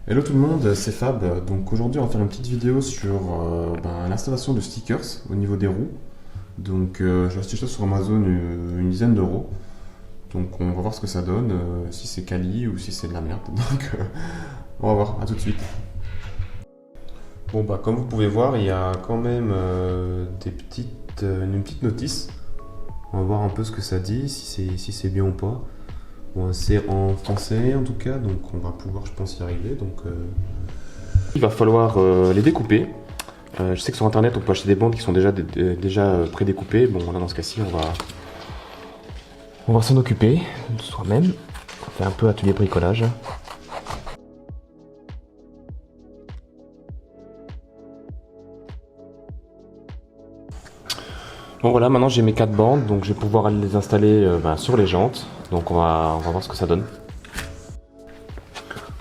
Hello tout le monde, c'est Fab. Donc aujourd'hui on va faire une petite vidéo sur l'installation de stickers au niveau des roues. Donc j'ai acheté ça sur Amazon une dizaine d'euros. Donc on va voir ce que ça donne, si c'est quali ou si c'est de la merde. Donc on va voir, à tout de suite. Bon bah comme vous pouvez voir il y a quand même une petite notice. On va voir un peu ce que ça dit, si c'est bien ou pas. Bon, c'est en français en tout cas, donc on va pouvoir je pense y arriver. Il va falloir les découper. Je sais que sur internet on peut acheter des bandes qui sont déjà prédécoupées. Bon là dans ce cas-ci on va s'en occuper de soi-même. On fait un peu atelier bricolage. Bon voilà, maintenant j'ai mes 4 bandes, donc je vais pouvoir aller les installer sur les jantes. Donc on va voir ce que ça donne.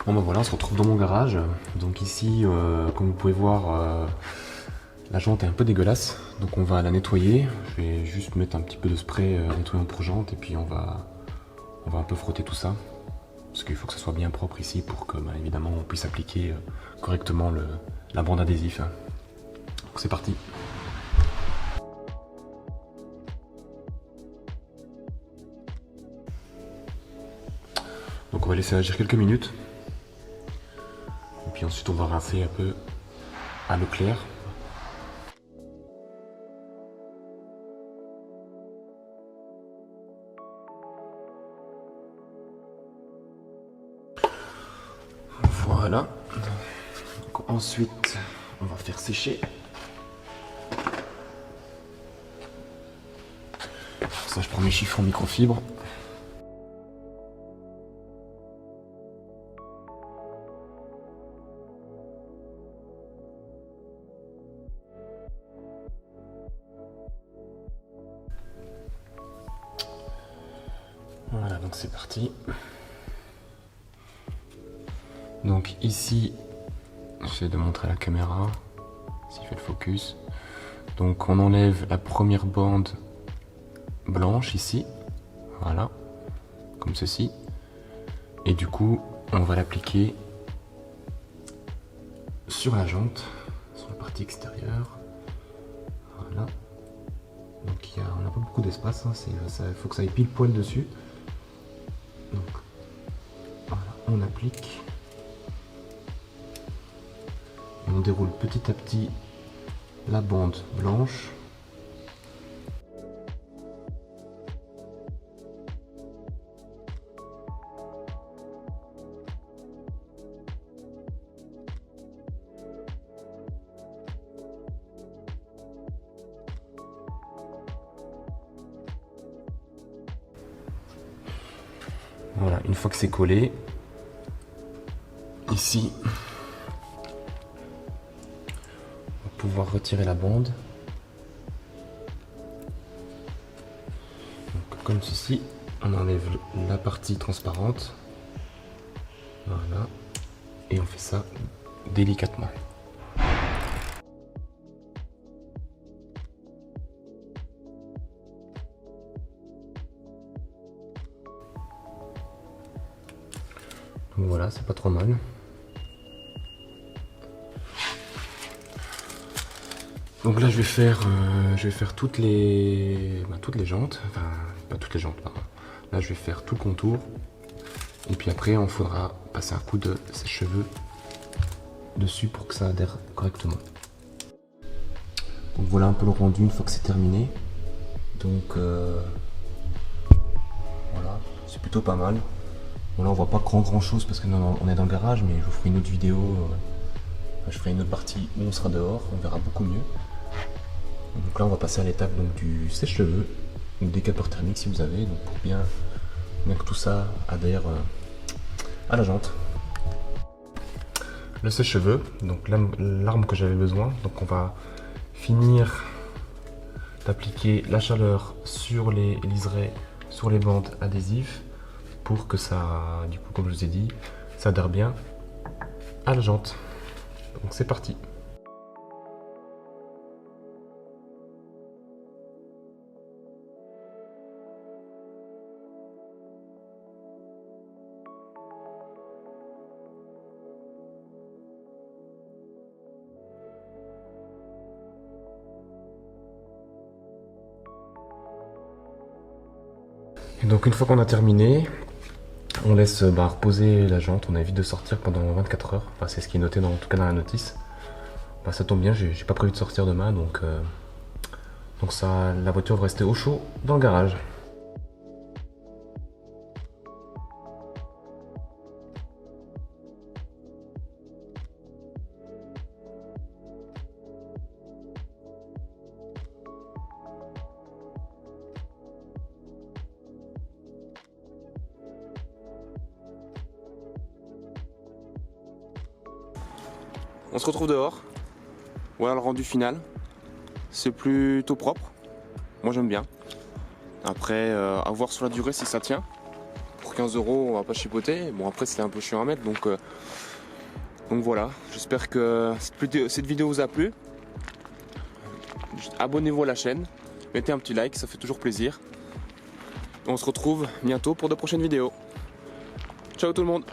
Bon ben voilà, on se retrouve dans mon garage. Donc ici, comme vous pouvez voir, la jante est un peu dégueulasse. Donc on va la nettoyer. Je vais juste mettre un petit peu de spray nettoyant pour jante et puis on va un peu frotter tout ça. Parce qu'il faut que ça soit bien propre ici pour que évidemment on puisse appliquer correctement la bande adhésif. Donc c'est parti. Donc on va laisser agir quelques minutes. Et puis ensuite on va rincer un peu à l'eau claire. Voilà. Donc ensuite on va faire sécher. Pour ça je prends mes chiffons microfibre. Voilà, donc c'est parti. Donc ici, j'essaie de montrer à la caméra, s'il fait le focus. Donc on enlève la première bande blanche ici, voilà, comme ceci. Et du coup, on va l'appliquer sur la jante, sur la partie extérieure. Voilà. Donc on n'a pas beaucoup d'espace, hein, il faut que ça aille pile poil dessus. Donc voilà, on applique. Et on déroule petit à petit la bande blanche. Voilà, une fois que c'est collé, ici, on va pouvoir retirer la bande. Donc, comme ceci, on enlève la partie transparente. Voilà, et on fait ça délicatement. Donc voilà, c'est pas trop mal. Donc là je vais faire toutes les jantes, enfin pas toutes les jantes, pardon. Là je vais faire tout le contour. Et puis après on faudra passer un coup de sèche-cheveux dessus pour que ça adhère correctement. Donc voilà un peu le rendu une fois que c'est terminé. Donc voilà, c'est plutôt pas mal. Bon là on voit pas grand chose parce que on est dans le garage, mais je vous ferai une autre vidéo. Je ferai une autre partie où on sera dehors, on verra beaucoup mieux. Donc là on va passer à l'étape du sèche-cheveux ou décapeur thermique si vous avez, donc pour bien que tout ça adhère à la jante. Le sèche-cheveux, donc l'arme que j'avais besoin, donc on va finir d'appliquer la chaleur sur les liserés, sur les bandes adhésives pour que ça, du coup comme je vous ai dit, ça adhère bien à la jante. Donc c'est parti. Et donc une fois qu'on a terminé, on laisse reposer la jante, on évite de sortir pendant 24 heures. Enfin, c'est ce qui est noté en tout cas dans la notice. Ça tombe bien, j'ai pas prévu de sortir demain, donc ça, la voiture va rester au chaud dans le garage. On se retrouve dehors. Voilà le rendu final. C'est plutôt propre. Moi j'aime bien. Après, à voir sur la durée si ça tient. Pour 15 €, on va pas chipoter. Bon, après c'était un peu chiant à mettre, donc voilà. J'espère que cette vidéo vous a plu. Abonnez-vous à la chaîne. Mettez un petit like, ça fait toujours plaisir. On se retrouve bientôt pour de prochaines vidéos. Ciao tout le monde!